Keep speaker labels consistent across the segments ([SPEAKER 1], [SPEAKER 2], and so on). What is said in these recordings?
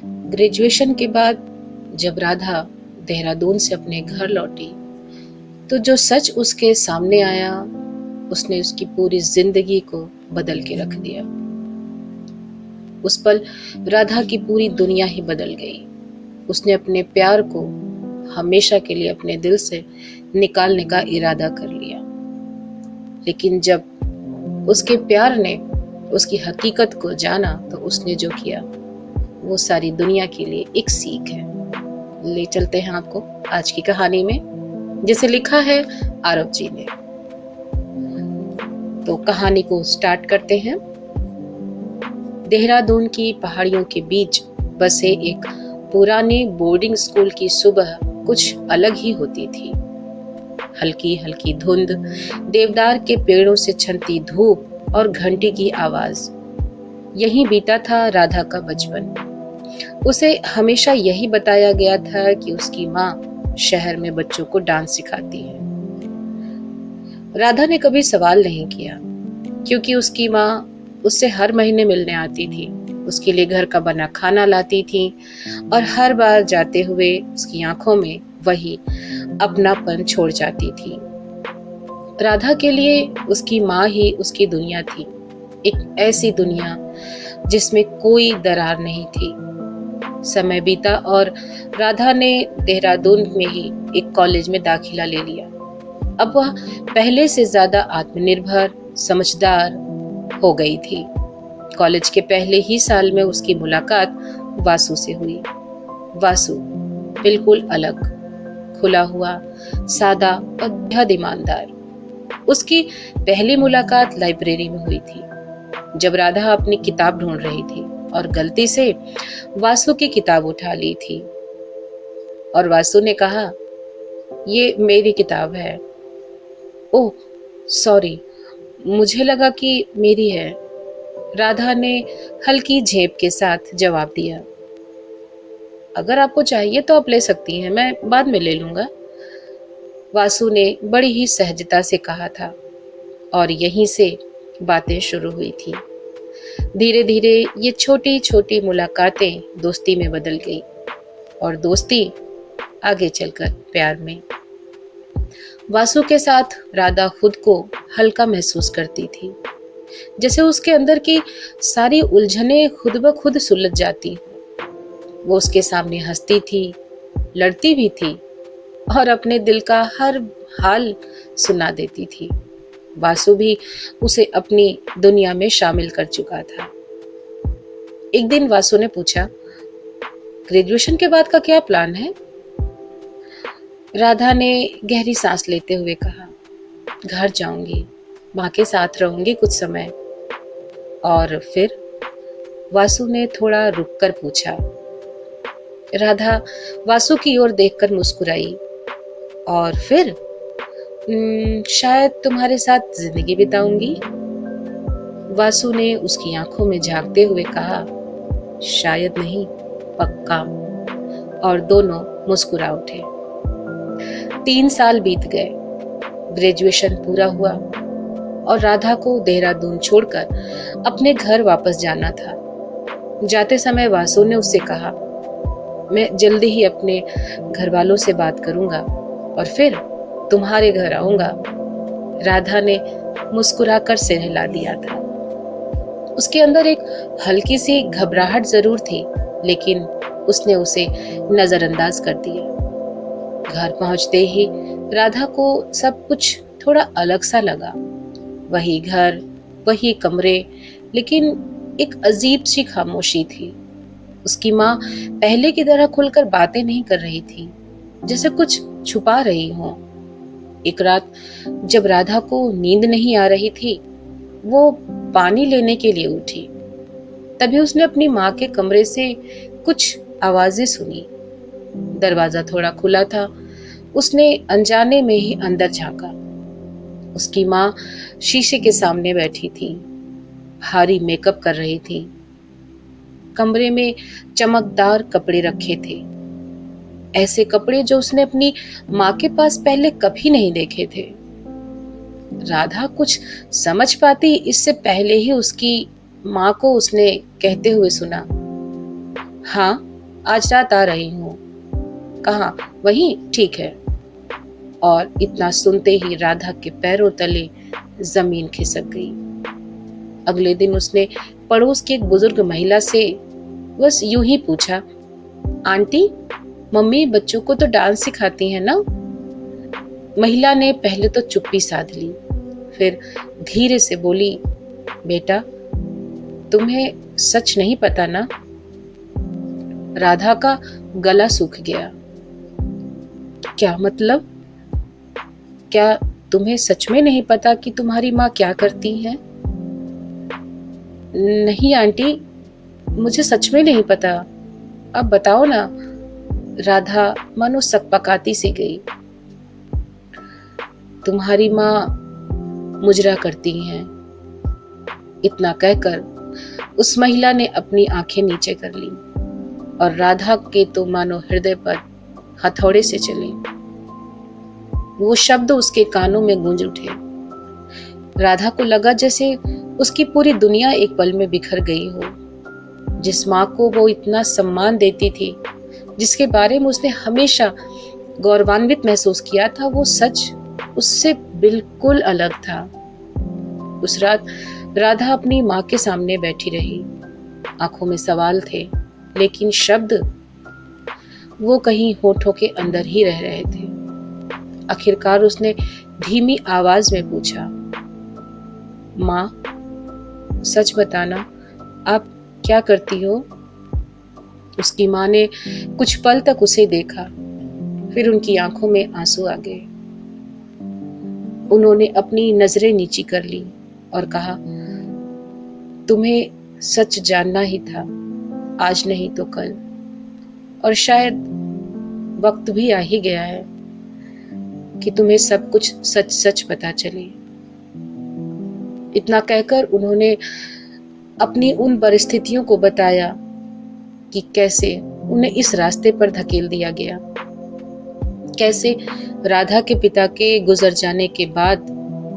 [SPEAKER 1] Graduation के बाद जब राधा देहरादून से अपने घर लौटी तो जो सच उसके सामने आया उसने उसकी पूरी जिंदगी को बदल के रख दिया। उस पल राधा की पूरी दुनिया ही बदल गई। उसने अपने प्यार को हमेशा के लिए अपने दिल से निकालने का इरादा कर लिया। लेकिन जब उसके प्यार ने उसकी हकीकत को जाना तो उसने जो किया वो सारी दुनिया के लिए एक सीख है। ले चलते हैं आपको आज की कहानी में, जिसे लिखा है आरव जी ने। तो कहानी को स्टार्ट करते हैं। देहरादून की पहाड़ियों के बीच बसे एक पुराने बोर्डिंग स्कूल की सुबह कुछ अलग ही होती थी। हल्की हल्की धुंध, देवदार के पेड़ों से छनती धूप और घंटी की आवाज। यहीं बीता था राधा का बचपन। उसे हमेशा यही बताया गया था कि उसकी माँ शहर में बच्चों को डांस सिखाती है। राधा ने कभी सवाल नहीं किया, क्योंकि उसकी माँ उससे हर महीने मिलने आती थी, उसके लिए घर का बना खाना लाती थी और हर बार जाते हुए उसकी आंखों में वही अपनापन छोड़ जाती थी। राधा के लिए उसकी माँ ही उसकी दुनिया थी, एक ऐसी दुनिया जिसमें कोई दरार नहीं थी। समय बीता और राधा ने देहरादून में ही एक कॉलेज में दाखिला ले लिया। अब वह पहले से ज्यादा आत्मनिर्भर, समझदार हो गई थी। कॉलेज के पहले ही साल में उसकी मुलाकात वासु से हुई। वासु बिल्कुल अलग, खुला हुआ, सादा और बेहद ईमानदार। उसकी पहली मुलाकात लाइब्रेरी में हुई थी, जब राधा अपनी किताब ढूंढ रही थी और गलती से वासु की किताब उठा ली थी। और वासु ने कहा, ये मेरी किताब है। ओह सॉरी, मुझे लगा कि मेरी है, राधा ने हल्की झेप के साथ जवाब दिया। अगर आपको चाहिए तो आप ले सकती हैं, मैं बाद में ले लूंगा, वासु ने बड़ी ही सहजता से कहा था। और यहीं से बातें शुरू हुई थी। धीरे धीरे ये छोटी छोटी मुलाकातें दोस्ती में बदल गई और दोस्ती आगे चलकर प्यार में। वासु के साथ राधा खुद को हल्का महसूस करती थी, जैसे उसके अंदर की सारी उलझनें खुद ब खुद सुलझ जाती। वो उसके सामने हंसती थी, लड़ती भी थी और अपने दिल का हर हाल सुना देती थी। वासु भी उसे अपनी दुनिया में शामिल कर चुका था। एक दिन वासु ने पूछा, ग्रेजुएशन के बाद का क्या प्लान है? राधा ने गहरी सांस लेते हुए कहा, घर जाऊंगी, माँ के साथ रहूंगी कुछ समय। और फिर? वासु ने थोड़ा रुककर पूछा। राधा वासु की ओर देखकर मुस्कुराई। और फिर शायद तुम्हारे साथ जिंदगी बिताऊंगी। वासु ने उसकी आंखों में झांकते हुए कहा, शायद नहीं, पक्का। और दोनों मुस्कुरा उठे। 3 साल बीत गए। ग्रेजुएशन पूरा हुआ और राधा को देहरादून छोड़कर अपने घर वापस जाना था। जाते समय वासु ने उससे कहा, मैं जल्दी ही अपने घर वालों से बात करूंगा और फिर तुम्हारे घर आऊंगा। राधा ने मुस्कुराकर सिर हिला दिया था। उसके अंदर एक हल्की सी घबराहट जरूर थी, लेकिन उसने उसे नजरअंदाज कर दिया। घर पहुंचते ही राधा को सब कुछ थोड़ा अलग सा लगा। वही घर, वही कमरे, लेकिन एक अजीब सी खामोशी थी। उसकी माँ पहले की तरह खुलकर बातें नहीं कर रही थी, जैसे कुछ छुपा रही हो। एक रात जब राधा को नींद नहीं आ रही थी, वो पानी लेने के लिए उठी। तभी उसने अपनी माँ के कमरे से कुछ आवाजें सुनी। दरवाजा थोड़ा खुला था। उसने अनजाने में ही अंदर झांका। उसकी माँ शीशे के सामने बैठी थी, भारी मेकअप कर रही थी। कमरे में चमकदार कपड़े रखे थे, ऐसे कपड़े जो उसने अपनी माँ के पास पहले कभी नहीं देखे थे। राधा कुछ समझ पाती इससे पहले ही उसकी माँ को उसने कहते हुए सुना, हाँ आज रात आ रही हूँ। कहाँ? वहीं? ठीक है। और इतना सुनते ही राधा के पैरों तले जमीन खिसक गई। अगले दिन उसने पड़ोस की एक बुजुर्ग महिला से बस यूं ही पूछा, आंटी, मम्मी बच्चों को तो डांस सिखाती है ना? महिला ने पहले तो चुप्पी साध ली, फिर धीरे से बोली, बेटा, तुम्हें सच नहीं पता ना? राधा का गला सूख गया। क्या मतलब? क्या तुम्हें सच में नहीं पता कि तुम्हारी माँ क्या करती हैं? नहीं आंटी, मुझे सच में नहीं पता। अब बताओ ना। राधा मानो सकपकाती सी गई। तुम्हारी माँ मुजरा करती हैं। इतना कहकर उस महिला ने अपनी आंखें नीचे कर ली और राधा के तो मानो हृदय पर हथौड़े से चले। वो शब्द उसके कानों में गूंज उठे। राधा को लगा जैसे उसकी पूरी दुनिया एक पल में बिखर गई हो। जिस माँ को वो इतना सम्मान देती थी, जिसके बारे में उसने हमेशा गौरवान्वित महसूस किया था, वो सच उससे बिल्कुल अलग था। उस रात राधा अपनी माँ के सामने बैठी रही। आंखों में सवाल थे, लेकिन शब्द वो कहीं होठों के अंदर ही रह रहे थे। आखिरकार उसने धीमी आवाज में पूछा, माँ, सच बताना, आप क्या करती हो? उसकी माँ ने कुछ पल तक उसे देखा, फिर उनकी आंखों में आंसू आ गए। उन्होंने अपनी नजरें नीची कर ली और कहा, तुम्हें सच जानना ही था, आज नहीं तो कल, और शायद वक्त भी आ ही गया है कि तुम्हें सब कुछ सच सच पता चले। इतना कहकर उन्होंने अपनी उन परिस्थितियों को बताया कि कैसे उन्हें इस रास्ते पर धकेल दिया गया, कैसे राधा के पिता के गुजर जाने के बाद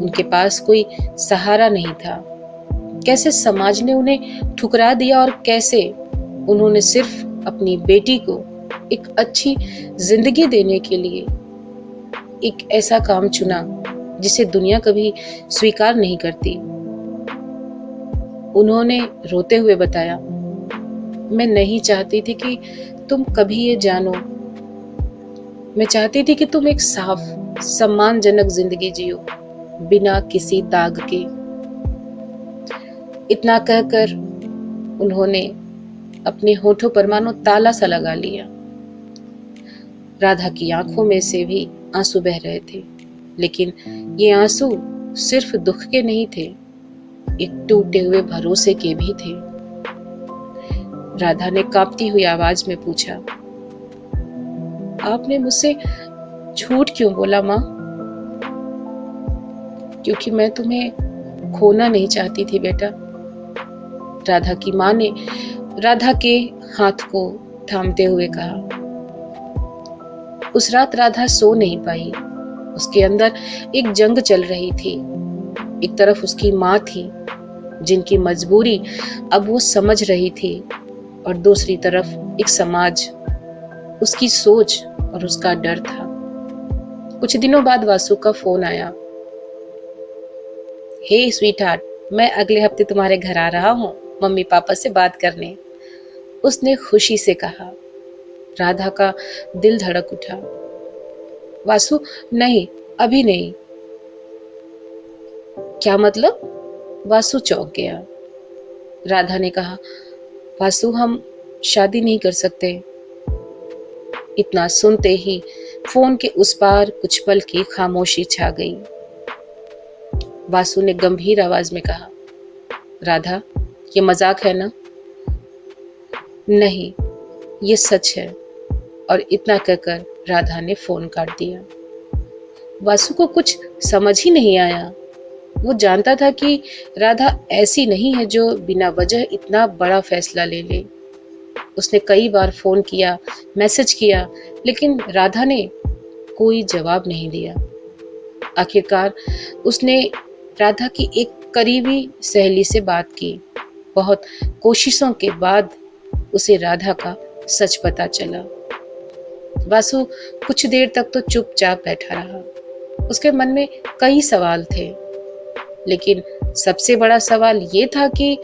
[SPEAKER 1] उनके पास कोई सहारा नहीं था, कैसे समाज ने उन्हें ठुकरा दिया और कैसे उन्होंने सिर्फ अपनी बेटी को एक अच्छी जिंदगी देने के लिए एक ऐसा काम चुना जिसे दुनिया कभी स्वीकार नहीं करती। उन्होंने रोते हुए बताया, मैं नहीं चाहती थी कि तुम कभी ये जानो। मैं चाहती थी कि तुम एक साफ, सम्मानजनक जिंदगी जियो, बिना किसी दाग के। इतना कहकर उन्होंने अपने होठों पर मानो ताला सा लगा लिया। राधा की आंखों में से भी आंसू बह रहे थे, लेकिन ये आंसू सिर्फ दुख के नहीं थे, एक टूटे हुए भरोसे के भी थे। राधा ने कांपती हुई आवाज में पूछा, आपने मुझसे झूठ क्यों बोला माँ? क्योंकि मैं तुम्हें खोना नहीं चाहती थी बेटा। राधा की माँ ने राधा के हाथ को थामते हुए कहा। उस रात राधा सो नहीं पाई। उसके अंदर एक जंग चल रही थी। एक तरफ उसकी माँ थी, जिनकी मजबूरी अब वो समझ रही थी, और दूसरी तरफ एक समाज, उसकी सोच और उसका डर था। कुछ दिनों बाद वासु का फोन आया। हे स्वीटहार्ट, मैं अगले हफ्ते तुम्हारे घर आ रहा हूँ मम्मी पापा से बात करने, उसने खुशी से कहा। राधा का दिल धड़क उठा। वासु, नहीं, अभी नहीं। क्या मतलब? वासु चौंक गया। राधा ने कहा, वासु, हम शादी नहीं कर सकते। इतना सुनते ही फोन के उस पार कुछ पल की खामोशी छा गई। वासु ने गंभीर आवाज में कहा, राधा, ये मजाक है ना? नहीं, ये सच है। और इतना कहकर राधा ने फोन काट दिया। वासु को कुछ समझ ही नहीं आया। वो जानता था कि राधा ऐसी नहीं है जो बिना वजह इतना बड़ा फैसला ले ले। उसने कई बार फोन किया, मैसेज किया, लेकिन राधा ने कोई जवाब नहीं दिया। आखिरकार उसने राधा की एक करीबी सहेली से बात की। बहुत कोशिशों के बाद उसे राधा का सच पता चला। वासु कुछ देर तक तो चुपचाप बैठा रहा। उसके मन में कई सवाल थे, लेकिन सबसे बड़ा सवाल ये था कि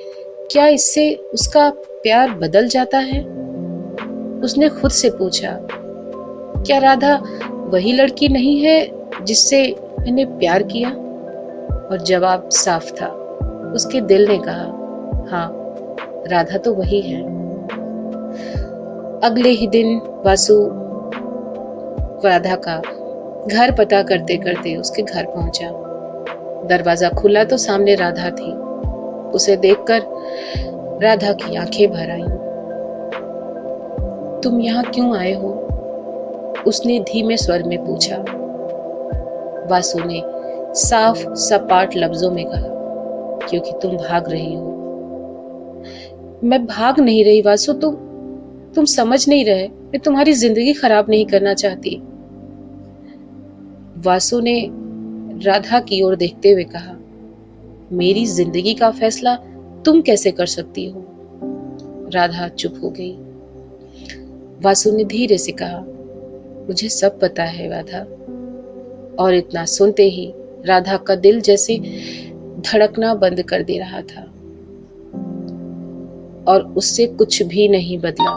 [SPEAKER 1] क्या इससे उसका प्यार बदल जाता है? उसने खुद से पूछा, क्या राधा वही लड़की नहीं है जिससे मैंने प्यार किया? और जवाब साफ था। उसके दिल ने कहा, हाँ, राधा तो वही है। अगले ही दिन वासु राधा का घर पता करते करते उसके घर पहुंचा। दरवाजा खुला तो सामने राधा थी। उसे देखकर राधा की आंखें भर आईं। तुम यहाँ क्यों आए हो? उसने धीमे स्वर में पूछा। वासु ने साफ सपाट लफ्जों में कहा, क्योंकि तुम भाग रही हो। मैं भाग नहीं रही वासु, तुम समझ नहीं रहे। मैं तुम्हारी जिंदगी खराब नहीं करना चाहती। वासु ने राधा की ओर देखते हुए कहा, मेरी जिंदगी का फैसला तुम कैसे कर सकती हो? राधा चुप हो गई। वासु ने धीरे से कहा, मुझे सब पता है राधा। और इतना सुनते ही राधा का दिल जैसे धड़कना बंद कर दे रहा था और उससे कुछ भी नहीं बदला।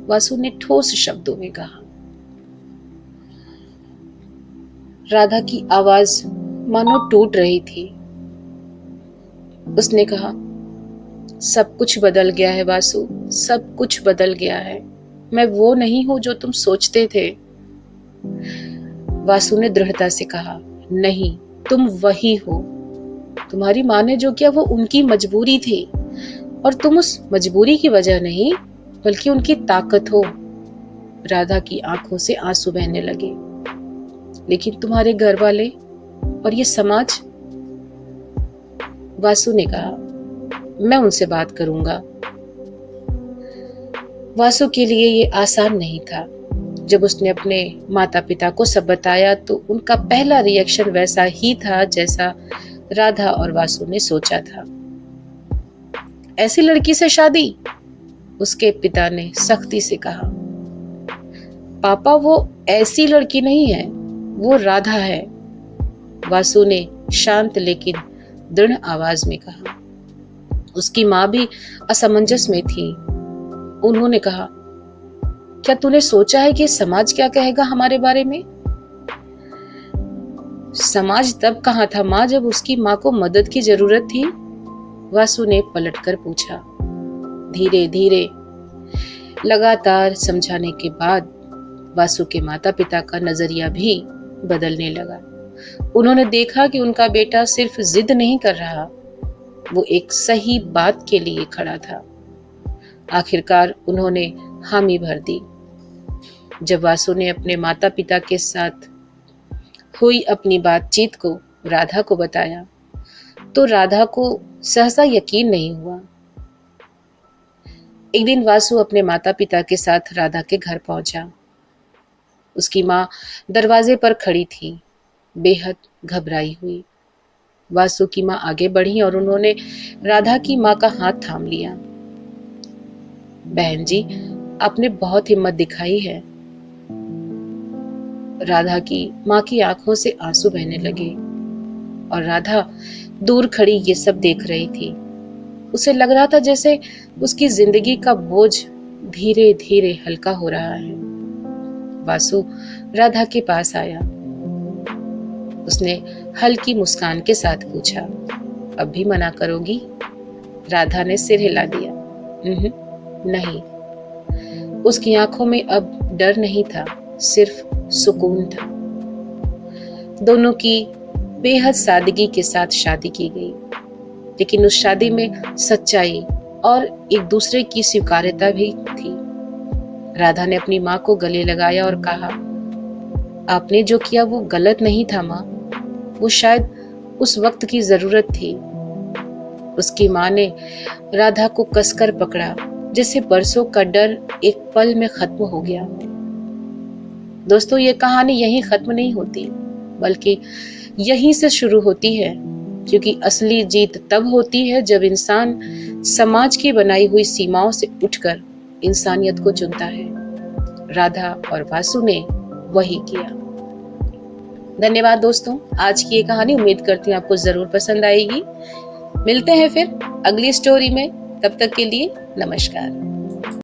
[SPEAKER 1] वासु ने ठोस शब्दों में कहा। राधा की आवाज मानो टूट रही थी। उसने कहा, सब कुछ बदल गया है वासु, सब कुछ बदल गया है। मैं वो नहीं हूं जो तुम सोचते थे। वासु ने दृढ़ता से कहा, नहीं, तुम वही हो। तुम्हारी माँ ने जो किया वो उनकी मजबूरी थी, और तुम उस मजबूरी की वजह नहीं बल्कि उनकी ताकत हो। राधा की आंखों से आंसू बहने लगे। लेकिन तुम्हारे घर वाले और ये समाज? वासु ने कहा, मैं उनसे बात करूंगा। वासु के लिए ये आसान नहीं था। जब उसने अपने माता पिता को सब बताया तो उनका पहला रिएक्शन वैसा ही था जैसा राधा और वासु ने सोचा था। ऐसी लड़की से शादी? उसके पिता ने सख्ती से कहा। पापा, वो ऐसी लड़की नहीं है, वो राधा है, वासु ने शांत लेकिन दृढ़ आवाज में कहा। उसकी माँ भी असमंजस में थी। उन्होंने कहा, क्या तूने सोचा है कि समाज क्या कहेगा हमारे बारे में? समाज तब कहाँ था माँ, जब उसकी माँ को मदद की जरूरत थी। वासु ने पलटकर पूछा। धीरे धीरे लगातार समझाने के बाद वासु के माता पिता का नजरिया भी बदलने लगा। उन्होंने देखा कि उनका बेटा सिर्फ जिद नहीं कर रहा, वो एक सही बात के लिए खड़ा था। आखिरकार उन्होंने हामी भर दी। जब वासु ने अपने माता पिता के साथ हुई अपनी बातचीत को राधा को बताया तो राधा को सहसा यकीन नहीं हुआ। एक दिन वासु अपने माता पिता के साथ राधा के घर पहुंचा। उसकी माँ दरवाजे पर खड़ी थी, बेहद घबराई हुई। वासु की माँ आगे बढ़ी और उन्होंने राधा की माँ का हाथ थाम लिया। बहन जी, आपने बहुत हिम्मत दिखाई है। राधा की माँ की आंखों से आंसू बहने लगे और राधा दूर खड़ी ये सब देख रही थी। उसे लग रहा था जैसे उसकी जिंदगी का बोझ धीरे धीरे हल्का हो रहा है। वासु राधा के पास आया। उसने हल्की मुस्कान के साथ पूछा, अब भी मना करोगी? राधा ने सिर हिला दिया। नहीं। उसकी आंखों में अब डर नहीं था, सिर्फ सुकून था। दोनों की बेहद सादगी के साथ शादी की गई, लेकिन उस शादी में सच्चाई और एक दूसरे की स्वीकार्यता भी थी। राधा ने अपनी माँ को गले लगाया और कहा, आपने जो किया वो गलत नहीं था माँ, वो शायद उस वक्त की जरूरत थी। उसकी माँ ने राधा को कसकर पकड़ा, जैसे बरसों का डर एक पल में खत्म हो गया। दोस्तों, ये कहानी यहीं खत्म नहीं होती, बल्कि यहीं से शुरू होती है, क्योंकि असली जीत तब होती है जब इंसान समाज की बनाई हुई सीमाओं से उठकर इंसानियत को चुनता है। राधा और वासु ने वही किया। धन्यवाद दोस्तों, आज की ये कहानी उम्मीद करती हूँ आपको जरूर पसंद आएगी। मिलते हैं फिर अगली स्टोरी में, तब तक के लिए नमस्कार।